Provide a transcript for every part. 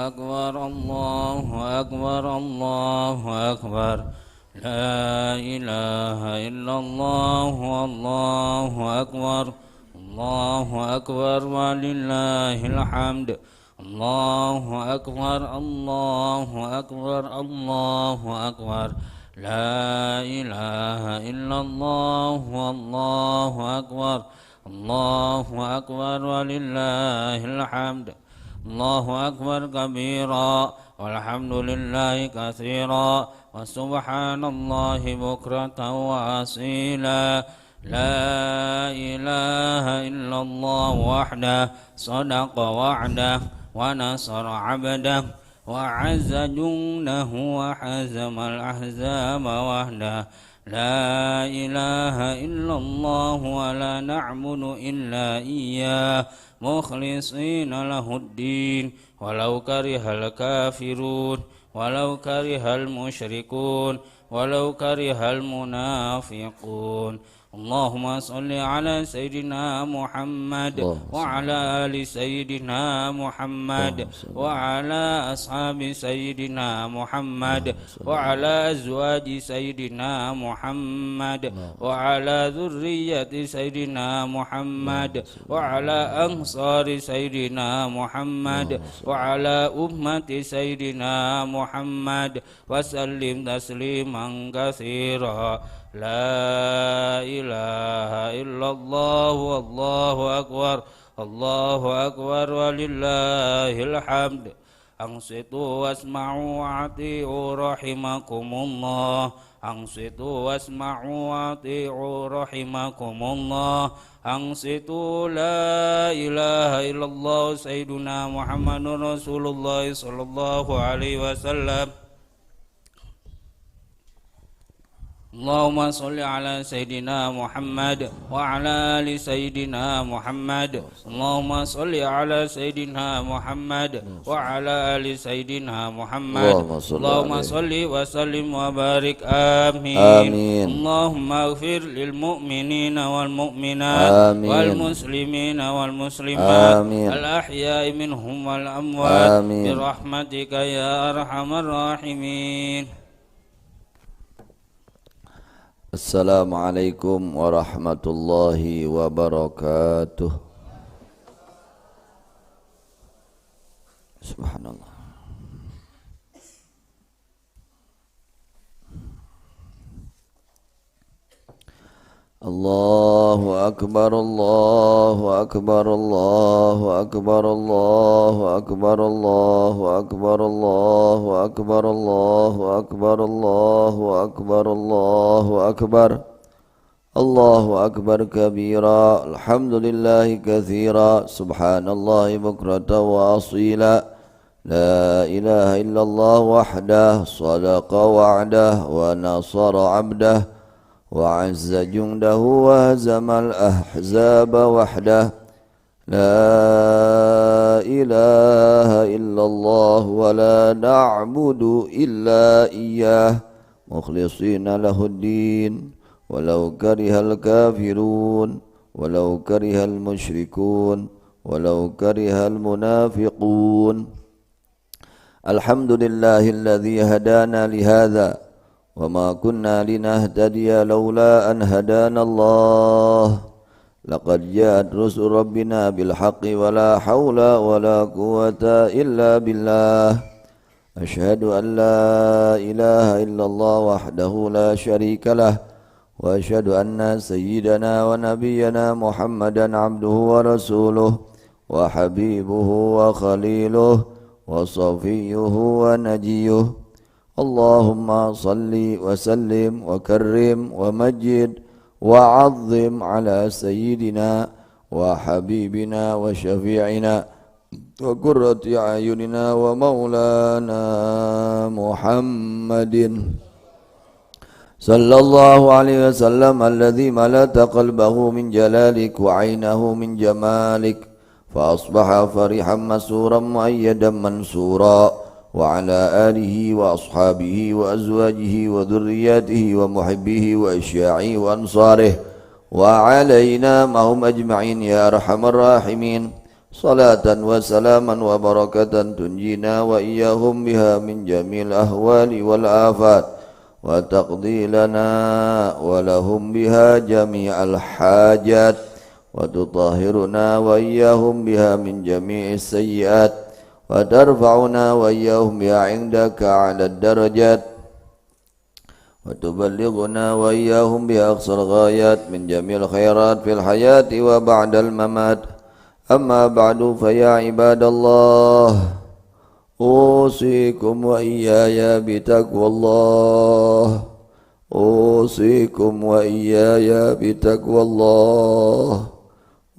أكبر الله أكبر الله أكبر لا إله إلا الله والله أكبر الله أكبر ولله الحمد الله أكبر الله أكبر الله أكبر لا إله إلا الله والله أكبر الله أكبر ولله الحمد الله أكبر كبيرا والحمد لله كثيرا وسبحان الله بكرة وأصيلا لا إله إلا الله وحده صدق وعده ونصر عبده وعز جنده وحزم الأحزاب وحده لا إله إلا الله ولا نعبد إلا إياه مخلصين له الدين ولو كره الكافرون ولو كره المشركون ولو كره المنافقون اللهم صل على سيدنا محمد وعلى آل سيدنا محمد وعلى أصحاب سيدنا محمد وعلى أزواج سيدنا محمد وعلى ذرية سيدنا محمد وعلى أنصار سيدنا محمد وعلى أمة سيدنا محمد وسلم تسليما كثيرا لا إله إلا الله والله أكبر الله أكبر ولله الحمد أنصتوا واسمعوا وأطيعوا رحمكم الله أنصتوا واسمعوا وأطيعوا رحمكم الله أنصتوا لا إله إلا الله سيدنا محمد رسول الله صلى الله عليه وسلم اللهم صل على سيدنا محمد وعلى آل سيدنا محمد اللهم صل على سيدنا محمد وعلى آل سيدنا محمد اللهم صل وسلم وبارك آمين اللهم اغفر للمؤمنين والمؤمنات والمسلمين والمسلمات الأحياء منهم والأموات برحمتك يا أرحم الراحمين. Assalamualaikum warahmatullahi wabarakatuh. Subhanallah. Allahu akbar Allahu akbar Allahu akbar Allahu akbar Allahu akbar Allahu akbar Allahu akbar Allahu akbar Allahu akbar Allahu akbar kabira alhamdulillahi katsira subhanallahi bukratan wa asila la ilaha illallah wahdah sadaqa wa'dah wa nasara 'abdah وعز جنده وهزم الأحزاب وحده لا إله إلا الله ولا نعبد إلا إياه مخلصين له الدين ولو كره الكافرون ولو كره المشركون ولو كره المنافقون الحمد لله الذي هدانا لهذا وما كنا لنهتدي لولا أن هدانا الله لقد جاءت رسل ربنا بالحق ولا حول ولا قوة إلا بالله أشهد أن لا إله إلا الله وحده لا شريك له وأشهد أن سيدنا ونبينا محمدا عبده ورسوله وحبيبه وخليله وصفيه ونجيه اللهم صل وسلم وكرم ومجد وعظم على سيدنا وحبيبنا وشفيعنا وقرة أعيننا ومولانا محمد صلى الله عليه وسلم الذي ملأت قلبه من جلالك وعينه من جمالك فأصبح فرحا مسورا مؤيدا منصورا وعلى آله وأصحابه وأزواجه وذرياته ومحبيه وأشياعه وأنصاره وعلينا معهم أجمعين يا أرحم الراحمين صلاة وسلاما وبركة تنجينا وإياهم بها من جميع الأهوال والآفات وتقضي لنا ولهم بها جميع الحاجات وتطهرنا وإياهم بها من جميع السيئات وترفعنا وإياهم بها عندك على الدرجات وتبلغنا وإياهم بها أقصى الغايات من جميع الخيرات في الحياة وبعد الممات. أما بعد فيا عباد الله أوصيكم وإياي بتقوى الله أوصيكم وإياي بتقوى الله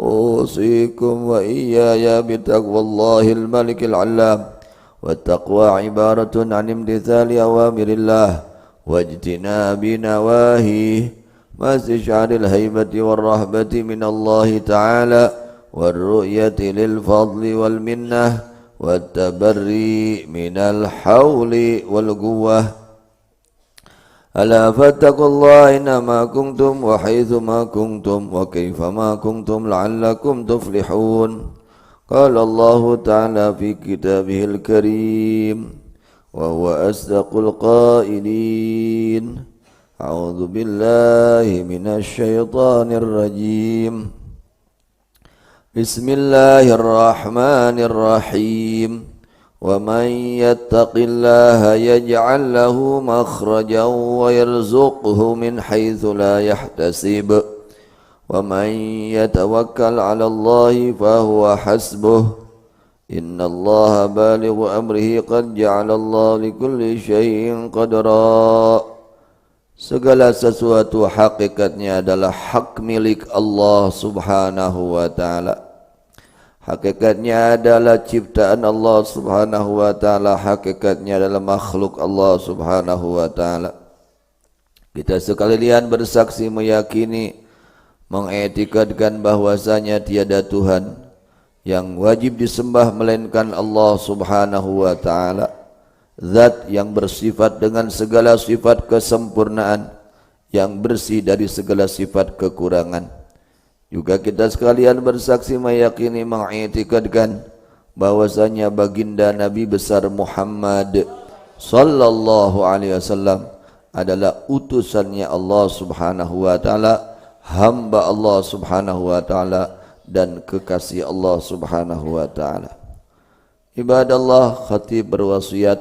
أوصيكم وإياي بتقوى الله الملك العلام. والتقوى عبارة عن امتثال أوامر الله واجتناب نواهيه مع استشعار الهيبة والرهبة من الله تعالى والرؤية للفضل والمنة والتبري من الحول والقوة. ألا فاتقوا الله إنما كنتم وحيثما كنتم وكيفما كنتم لعلكم تفلحون. قال الله تعالى في كتابه الكريم وهو أصدق القائلين أعوذ بالله من الشيطان الرجيم بسم الله الرحمن الرحيم ومن يتق الله يجعل له مخرجا ويرزقه من حيث لا يحتسب ومن يتوكل على الله فهو حسبه إن الله بالغ أمره قد جعل الله لكل شيء قدرا. Segala sesuatu hakikatnya adalah hak milik Allah subhanahu wa ta'ala. Hakikatnya adalah ciptaan Allah subhanahu wa ta'ala. Hakikatnya adalah makhluk Allah subhanahu wa ta'ala. Kita sekalian bersaksi meyakini, mengetikadkan bahwasanya tiada Tuhan yang wajib disembah melainkan Allah subhanahu wa ta'ala, zat yang bersifat dengan segala sifat kesempurnaan, yang bersih dari segala sifat kekurangan. Juga kita sekalian bersaksi meyakini, mengetikadkan bahwasanya baginda Nabi besar Muhammad sallallahu alaihi wasallam adalah utusannya Allah subhanahu wa ta'ala, hamba Allah subhanahu wa ta'ala dan kekasih Allah subhanahu wa ta'ala. Ibadallah, khatib berwasiat,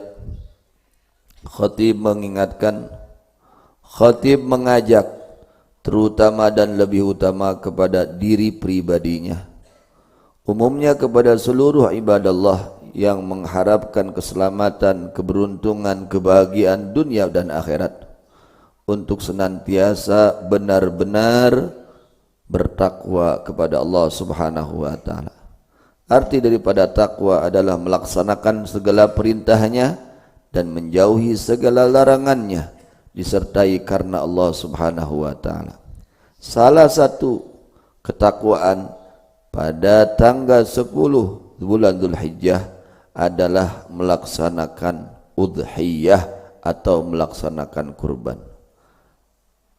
khatib mengingatkan, khatib mengajak, terutama dan lebih utama kepada diri pribadinya, umumnya kepada seluruh ibadallah yang mengharapkan keselamatan, keberuntungan, kebahagiaan dunia dan akhirat, untuk senantiasa benar-benar bertakwa kepada Allah subhanahu wa ta'ala. Arti daripada takwa adalah melaksanakan segala perintahnya dan menjauhi segala larangannya, disertai karena Allah subhanahu wa ta'ala. Salah satu ketakwaan pada tanggal 10 bulan Dzulhijjah adalah melaksanakan udhiyah atau melaksanakan kurban.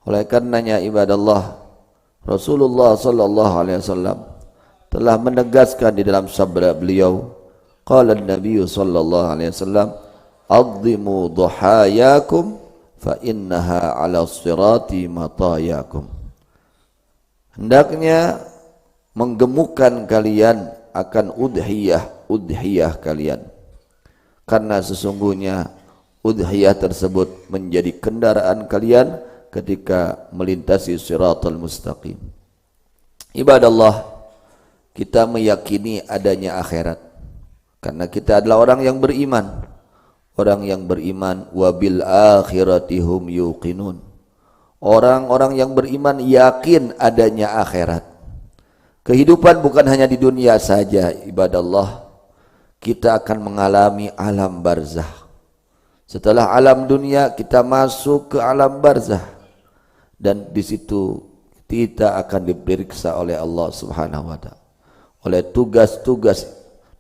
Oleh karenanya ibadallah, Rasulullah sallallahu alaihi wasallam telah menegaskan di dalam sabda beliau, qala an-nabiy sallallahu alaihi wasallam, "Azzimu dhuhayakum fa innaha 'ala sirati matayakum." Hendaknya menggemukkan kalian akan udhiyah kalian, karena sesungguhnya udhiyah tersebut menjadi kendaraan kalian ketika melintasi siratal mustaqim. Ibadallah, kita meyakini adanya akhirat karena kita adalah orang yang beriman. Orang yang beriman wabil akhirati hum yuqinun. Orang-orang yang beriman yakin adanya akhirat. Kehidupan bukan hanya di dunia saja, ibadallah. Kita akan mengalami alam barzah. Setelah alam dunia kita masuk ke alam barzah, dan di situ kita akan diperiksa oleh Allah subhanahu wa ta'ala, oleh tugas-tugas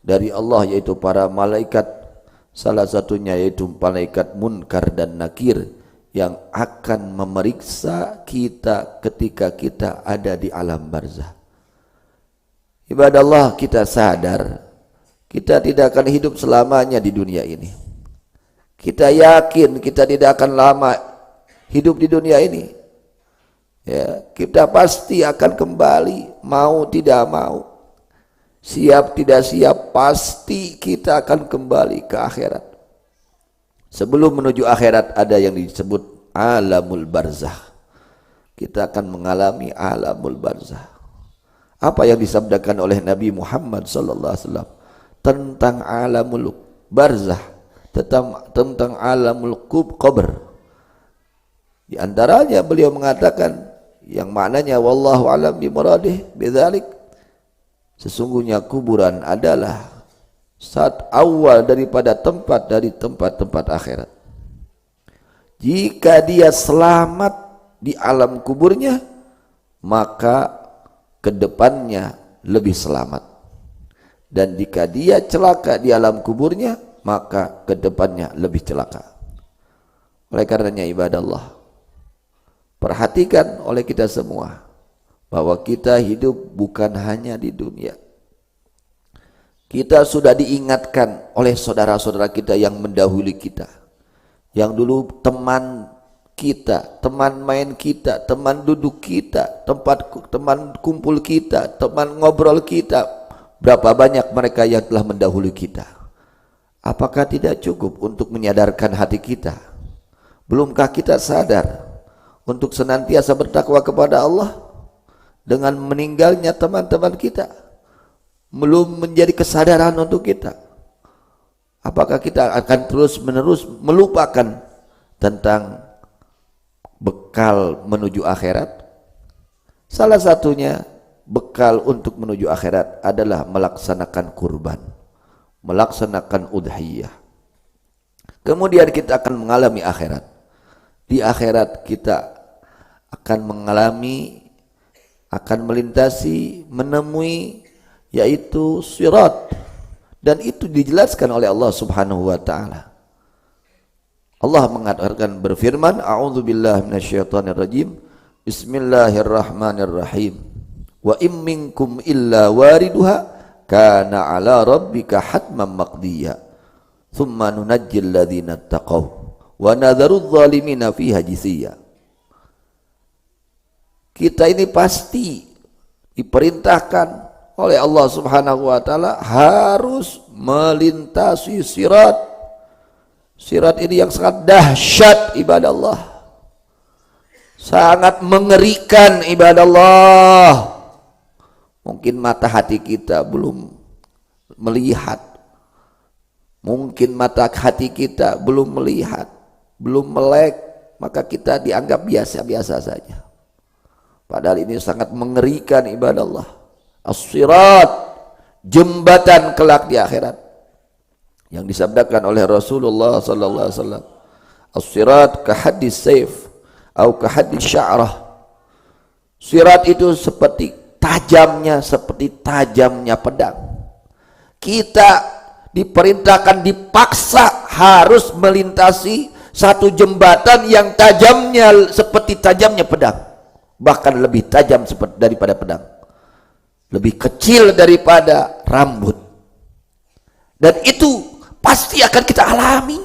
dari Allah, yaitu para malaikat. Salah satunya yaitu malaikat Munkar dan Nakir yang akan memeriksa kita ketika kita ada di alam barzah. Ibadah Allah, kita sadar kita tidak akan hidup selamanya di dunia ini. Kita yakin kita tidak akan lama hidup di dunia ini. Ya, kita pasti akan kembali, mau tidak mau, siap tidak siap, pasti kita akan kembali ke akhirat. Sebelum menuju akhirat ada yang disebut alamul barzakh. Kita akan mengalami alamul barzakh. Apa yang disabdakan oleh Nabi Muhammad sallallahu alaihi wasallam tentang alamul barzakh, tentang alamul qabr. Di antaranya beliau mengatakan yang maknanya wallahu alam bi muradih bidzalik, sesungguhnya kuburan adalah saat awal daripada tempat dari tempat-tempat akhirat. Jika dia selamat di alam kuburnya, maka kedepannya lebih selamat. Dan jika dia celaka di alam kuburnya, maka kedepannya lebih celaka. Oleh karenanya ibadah Allah, perhatikan oleh kita semua bahwa kita hidup bukan hanya di dunia. Kita sudah diingatkan oleh saudara-saudara kita yang mendahului kita, yang dulu teman kita, teman main kita, teman duduk kita, teman kumpul kita, teman ngobrol kita. Berapa banyak mereka yang telah mendahului kita. Apakah tidak cukup untuk menyadarkan hati kita? Belumkah kita sadar untuk senantiasa bertakwa kepada Allah dengan meninggalnya teman-teman kita? Belum menjadi kesadaran untuk kita. Apakah kita akan terus-menerus melupakan tentang bekal menuju akhirat? Salah satunya bekal untuk menuju akhirat adalah melaksanakan kurban, melaksanakan udhiyah. Kemudian kita akan mengalami akhirat. Di akhirat kita akan mengalami, akan melintasi, menemui yaitu sirat, dan itu dijelaskan oleh Allah Subhanahu wa taala. Allah mengatakan, berfirman, a'udzubillahi minasyaitonirrajim, bismillahirrahmanirrahim, wa in minkum illa wariduha kana ala rabbika hatman maqdiya thumma nunajjil ladzina taqaw wa nadharudz zalimina fiha jisiya. Kita ini pasti diperintahkan oleh Allah Subhanahu wa taala harus melintasi sirat. Sirat ini yang sangat dahsyat ibadah Allah. Sangat mengerikan ibadah Allah. Mungkin mata hati kita belum melihat. Mungkin mata hati kita belum melihat, belum melek, maka kita dianggap biasa-biasa saja. Padahal ini sangat mengerikan ibadah Allah. As-sirat, jembatan kelak di akhirat, yang disabdakan oleh Rasulullah sallallahu alaihi wasallam, as-sirat kahadis saif atau kahadis sya'rah. Sirat itu seperti tajamnya pedang. Kita diperintahkan, dipaksa harus melintasi satu jembatan yang tajamnya seperti tajamnya pedang, bahkan lebih tajam seperti daripada pedang, lebih kecil daripada rambut. Dan itu pasti akan kita alami.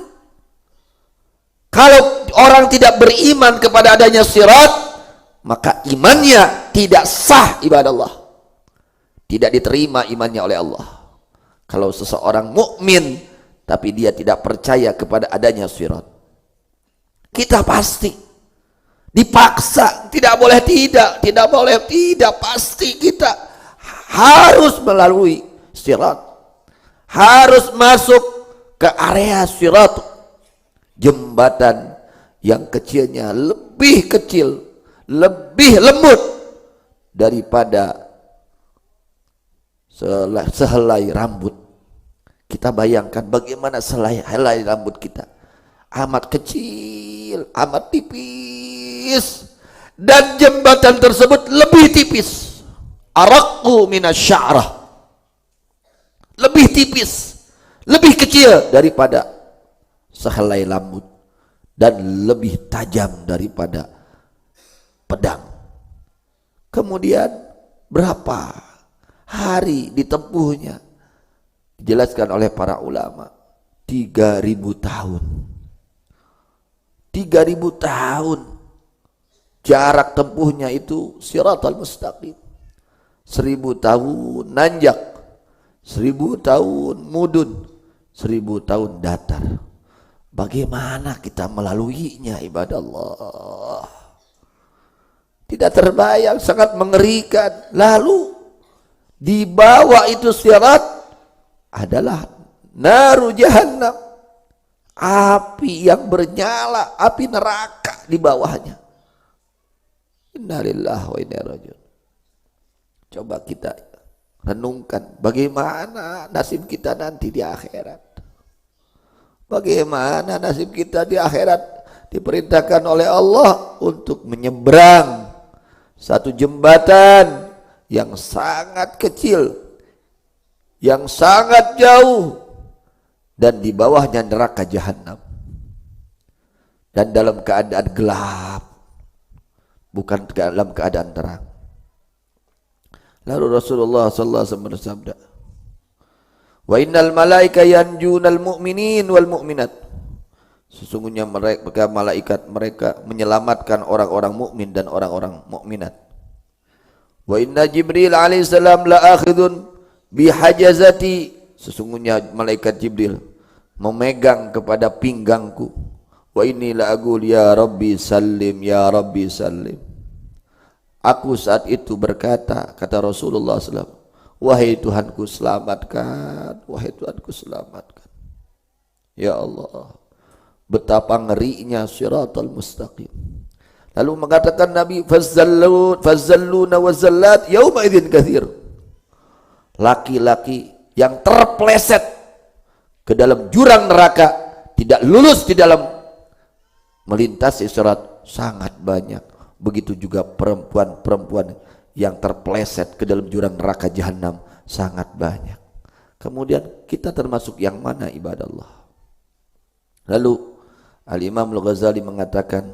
Kalau orang tidak beriman kepada adanya sirat, maka imannya tidak sah ibadah Allah, tidak diterima imannya oleh Allah. Kalau seseorang mukmin tapi dia tidak percaya kepada adanya sirat, kita pasti dipaksa, tidak boleh tidak, pasti kita harus melalui sirat, harus masuk ke area sirat, jembatan yang kecilnya lebih kecil, lebih lembut daripada sehelai rambut. Kita bayangkan bagaimana sehelai rambut kita, amat kecil, amat tipis, dan jembatan tersebut lebih tipis, araqqu minasya'rah, lebih tipis, lebih kecil daripada sehelai rambut, dan lebih tajam daripada pedang. Kemudian berapa hari ditempuhnya. Dijelaskan oleh para ulama 3.000 tahun. 3.000 tahun jarak tempuhnya itu Shiratal Mustaqim. 1.000 tahun nanjak, 1.000 tahun mudun, 1.000 tahun datar. Bagaimana kita melaluinya, ibadah Allah? Tidak terbayang, sangat mengerikan. Lalu di bawah itu sirat adalah naru jahannam, api yang bernyala, api neraka di bawahnya. Innalillahi wa inna ilaihi raji'un. Coba kita renungkan bagaimana nasib kita nanti di akhirat. Bagaimana nasib kita di akhirat? Diperintahkan oleh Allah untuk menyeberang satu jembatan yang sangat kecil, yang sangat jauh, dan di bawahnya neraka jahanam, dan dalam keadaan gelap, bukan dalam keadaan terang. Lalu Rasulullah sallallahu alaihi wasallam bersabda, "Wa innal malaika yanjunal mu'minin wal mu'minat." Sesungguhnya mereka malaikat mereka menyelamatkan orang-orang mukmin dan orang-orang mukminat. Wa inna Jibril alaihissalam la akhidun bihajazati. Sesungguhnya malaikat Jibril memegang kepada pinggangku. Wa inni la aqul ya Rabbi sallim, ya Rabbi sallim. Aku saat itu berkata, kata Rasulullah SAW, wahai Tuhanku selamatkan, wahai Tuhanku selamatkan. Ya Allah, betapa ngerinya Shiratal Mustaqim. Lalu mengatakan Nabi, fazzalluna wazallat yauma idzin katsir. Laki-laki yang terpleset ke dalam jurang neraka, tidak lulus di dalam melintasi sirat, sangat banyak. Begitu juga perempuan-perempuan yang terpleset ke dalam jurang neraka jahanam, sangat banyak. Kemudian kita termasuk yang mana, ibadah Allah? Lalu Al-Imam Al-Ghazali mengatakan,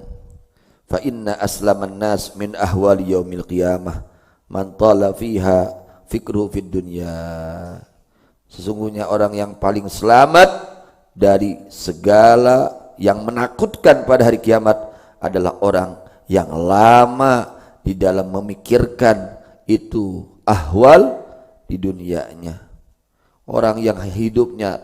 fa inna aslaman nas min ahwali yaumil qiyamah man tala fiha fikruhu fid dunya. Sesungguhnya orang yang paling selamat dari segala yang menakutkan pada hari kiamat adalah orang yang lama di dalam memikirkan itu ahwal di dunianya. Orang yang hidupnya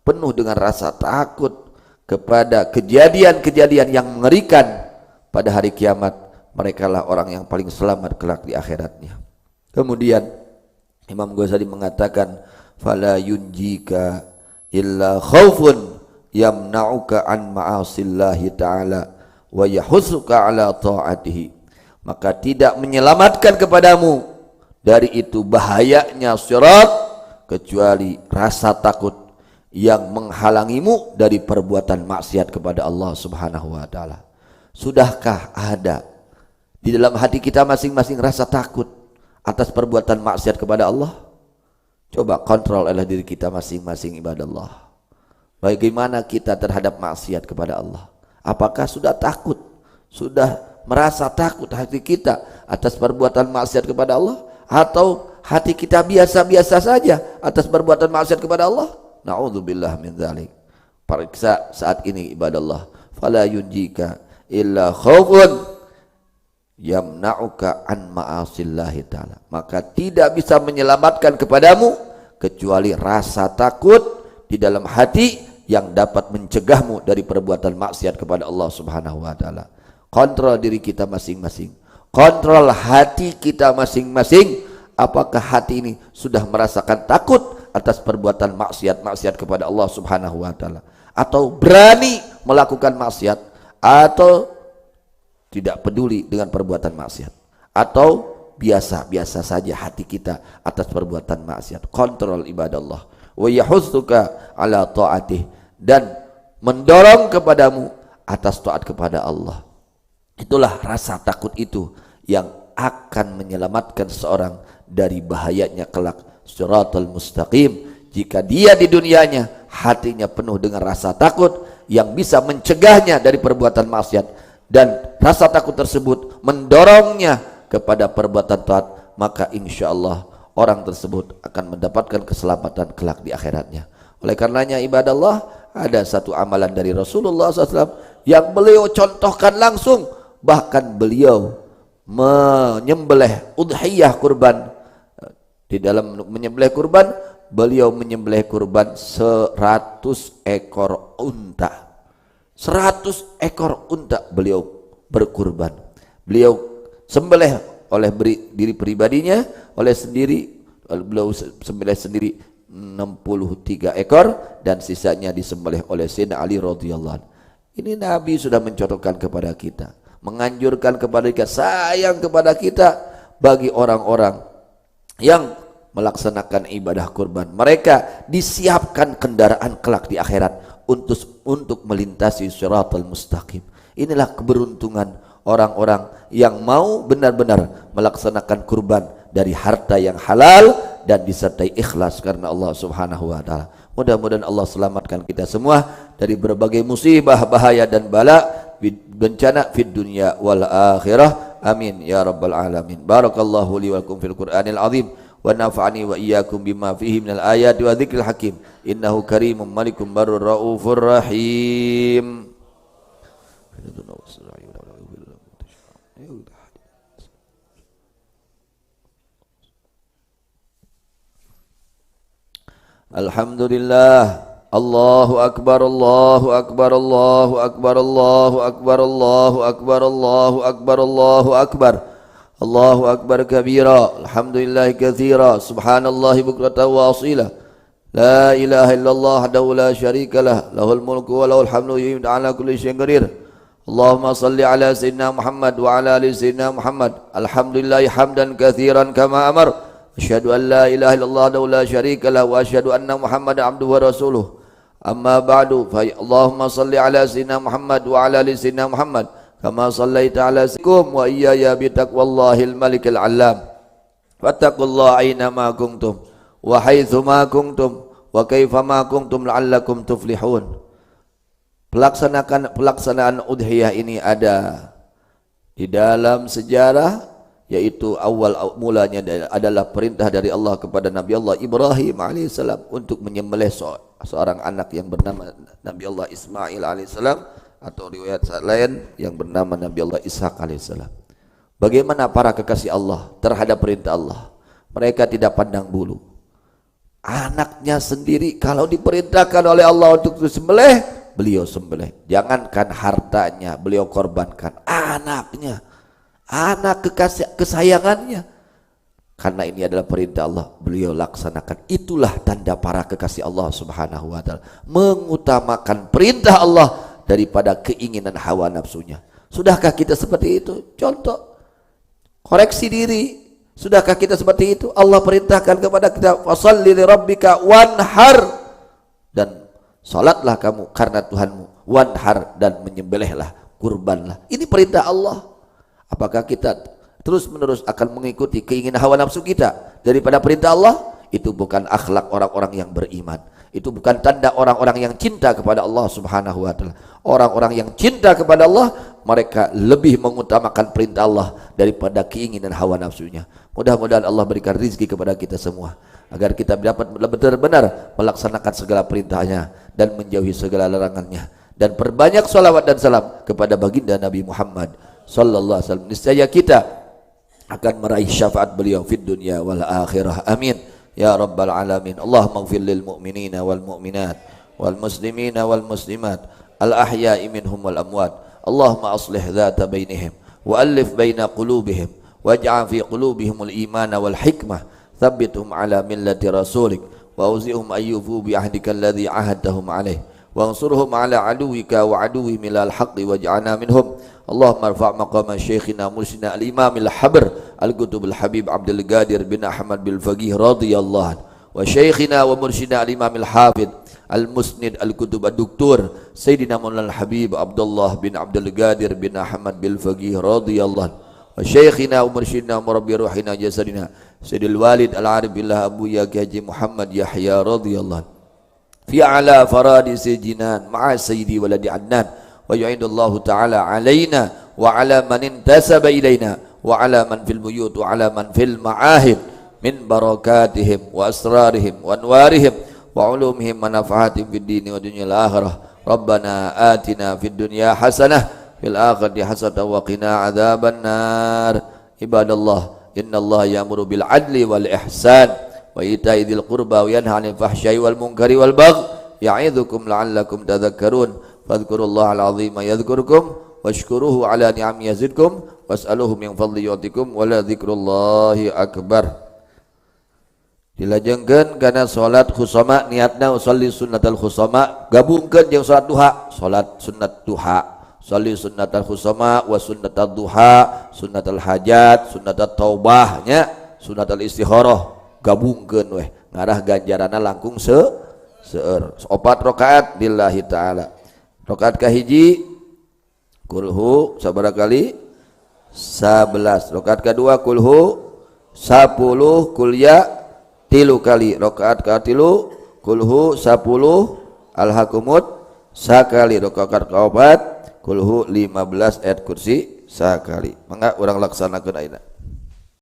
penuh dengan rasa takut kepada kejadian-kejadian yang mengerikan pada hari kiamat, mereka lah orang yang paling selamat kelak di akhiratnya. Kemudian Imam Ghazali mengatakan, fala yunjika illa khaufun yamna'uka an ma'asillahi ta'ala wa yahussuka ala ta'atihi. Maka tidak menyelamatkan kepadamu dari itu bahayanya sirat kecuali rasa takut yang menghalangimu dari perbuatan maksiat kepada Allah Subhanahu wa taala. Sudahkah ada di dalam hati kita masing-masing rasa takut atas perbuatan maksiat kepada Allah? Coba kontrol oleh diri kita masing-masing, ibadah Allah. Bagaimana kita terhadap maksiat kepada Allah? Apakah sudah takut? Sudah merasa takut hati kita atas perbuatan maksiat kepada Allah? Atau hati kita biasa-biasa saja atas perbuatan maksiat kepada Allah? Na'udzubillah min dzalik. Periksa saat ini, ibadah Allah. Fala yunjika illa khaufun yamna'uka an ma'asillahi ta'ala. Maka tidak bisa menyelamatkan kepadamu kecuali rasa takut di dalam hati yang dapat mencegahmu dari perbuatan maksiat kepada Allah Subhanahu wa taala. Kontrol diri kita masing-masing. Kontrol hati kita masing-masing. Apakah hati ini sudah merasakan takut atas perbuatan maksiat kepada Allah Subhanahu wa taala, atau berani melakukan maksiat, atau tidak peduli dengan perbuatan maksiat, atau biasa-biasa saja hati kita atas perbuatan maksiat. Kontrol, ibadah Allah. Wa yahussuka ala ta'atih, dan mendorong kepadamu atas taat kepada Allah. Itulah rasa takut itu yang akan menyelamatkan seorang dari bahayanya kelak Shiratal Mustaqim. Jika dia di dunianya hatinya penuh dengan rasa takut yang bisa mencegahnya dari perbuatan maksiat, dan rasa takut tersebut mendorongnya kepada perbuatan taat, maka insya Allah orang tersebut akan mendapatkan keselamatan kelak di akhiratnya. Oleh karenanya ibadah Allah, ada satu amalan dari Rasulullah SAW yang beliau contohkan langsung, bahkan beliau menyembelih udhiyah kurban. Di dalam menyembelih kurban, beliau menyembelih kurban 100 ekor unta. 100 ekor unta beliau berkurban. Beliau sembelih oleh diri pribadinya, beliau sembelih sendiri 63 ekor, dan sisanya disembelih oleh Sayyidina Ali radhiyallahu anhu. Ini Nabi sudah mencontohkan kepada kita, menganjurkan kepada kita, sayang kepada kita bagi orang-orang yang melaksanakan ibadah kurban. Mereka disiapkan kendaraan kelak di akhirat untuk melintasi Shiratal Mustaqim. Inilah keberuntungan orang-orang yang mau benar-benar melaksanakan kurban dari harta yang halal dan disertai ikhlas karena Allah Subhanahu wa taala. Mudah-mudahan Allah selamatkan kita semua dari berbagai musibah, bahaya dan bala, bencana fid dunya wal akhirah. Amin ya rabbal alamin. Barakallahu li wa lakum fil Qur'anil azim wa nafa'ani wa iyyakum bima fihi minal ayati wa dzikril hakim. Innahu karimun malikum barur raufur rahim. Alhamdulillah. Allahu akbar, Allahu akbar, Allahu akbar, Allahu akbar, Allahu akbar, Allahu akbar, Allahu akbar. Allahu akbar kabira, alhamdulillah katsira, subhanallahi bukratan wa asila. La ilaha illallah wahdahu la syarika lah, lahul mulku wa lahul hamdu yuhyi ala kulli syai'in qadir. Allahumma salli ala sayyidina Muhammad wa ala ali sayyidina Muhammad. Alhamdulillah hamdan katsiran kama amar. Asyhadu an la ilaha illallah wahdahu la syarika lah wa asyhadu anna Muhammadan abduhu wa rasuluh. Amma ba'du, fa Allahumma salli ala sayyidina Muhammad wa ala ali sayyidina Muhammad kama sallaita ala sayyidina wa iyaya bi taqwallahil malikil alam. Wattaqullaha aina ma kuntum wa haitsu ma kuntum wa kaifa ma kuntum la'allakum tuflihun. Pelaksanaan udhiyah ini ada di dalam sejarah, yaitu awal mulanya adalah perintah dari Allah kepada Nabi Allah Ibrahim alaihissalam untuk menyembelih seorang anak yang bernama Nabi Allah Ismail alaihissalam, atau riwayat lain yang bernama Nabi Allah Ishak alaihissalam. Bagaimana para kekasih Allah terhadap perintah Allah? Mereka tidak pandang bulu. Anaknya sendiri kalau diperintahkan oleh Allah untuk disembelih, beliau sembelih. Jangankan hartanya beliau korbankan, anaknya, anak kesayangannya, karena ini adalah perintah Allah, beliau laksanakan. Itulah tanda para kekasih Allah Subhanahu wa taala, mengutamakan perintah Allah daripada keinginan hawa nafsunya. Sudahkah kita seperti itu? Contoh, koreksi diri. Sudahkah kita seperti itu? Allah perintahkan kepada kita, fasholli li rabbika wanhar, dan salatlah kamu karena Tuhanmu, wanhar, dan menyembelihlah, kurbanlah. Ini perintah Allah. Apakah kita terus menerus akan mengikuti keinginan hawa nafsu kita daripada perintah Allah? Itu bukan akhlak orang-orang yang beriman. Itu bukan tanda orang-orang yang cinta kepada Allah Subhanahu wa taala. Orang-orang yang cinta kepada Allah, mereka lebih mengutamakan perintah Allah daripada keinginan hawa nafsunya. Mudah-mudahan Allah berikan rizki kepada kita semua, agar kita dapat benar-benar melaksanakan segala perintahnya dan menjauhi segala larangannya. Dan perbanyak salawat dan salam kepada baginda Nabi Muhammad sallallahu alaihi wasallam. Niscaya kita akan meraih syafaat beliau fid dunya wal akhirah. Amin ya rabbal alamin. Allahumma ighfir lil mu'minina wal mu'minat wal muslimina wal muslimat al ahya'i minhum wal amwat. Allahumma aslih dhata bainihim wa alif baina qulubihim waj'al fi qulubihimul imana wal hikmah, thabbithum ala millati rasulik wa awzi'hum ayyufu bi ahdika alladhi ahadtahum alaih wa ansurhum ala aduwika wa aduwi milal haqqi waj'alna minhum. Allahumma arfa' maqama syekhina mursyidina al-imam al-habr al-qutub al-habib Abdul Qadir bin Ahmad bil Faqih radhiyallahu anhu, wa syekhina wa mursyidina al-imam al-hafid al-musnid al-kutub ad-doktor Sayyidina Maulana al-habib Abdullah bin Abdul Qadir bin Ahmad bil Faqih radhiyallahu anhu, wa syekhina wa mursyidina murabbi ruhina jasadina Sayyidil Walid al-Arif billah Abu Haji Muhammad Yahya radhiyallahu anhu, fi ala faradis jinan ma'a sayyidi waladi Adnan, wa yu'idullahu ta'ala alaina wa ala man intasaba ilaina wa ala man fil buyut wa ala man fil ma'ahid min barakatihim wa asrarihim wa anwarihim wa ulumihim manafahatihim fid dini wa dunyal akhirah. Rabbana atina fid dunya hasanah fil akhirati hasanah wa qina adzaban nar. Ibadallah, innallaha ya'muru bil adli wal ihsan wa ita'i dzil qurba wa yanha 'anil fahsya'i wal munkari wal baghi ya'idzukum la'allakum tadhakkarun. Fadhkurullaha al-'azima yadhkurkum washkuruhu 'ala ni'amihi yazidkum was'aluhu min fadli yu'tikum wa la dzikrullahi akbar. Dilajengkeun kana salat khusama niatna usolli sunnatal khusama gabungkeun jeung salat duha, salat sunnat duha, sholli sunnatal khusama wa sunnatal duha, sunnatal hajat, sunnatal taubah nya, sunnatal istikharah gabungkeun weh ngarah ganjaranna langkung seueur 4 rakaat lillahi taala. Rakaat kahiji kulhu sabaraha kali 11, rakaat kedua kulhu 10 kulya 3 kali, rakaat katilu kulhu 10 alhaqumut sakali, rakaat kaopat kulhu 15 ayat kursi sakali. Mangga urang laksanakeun ayeuna.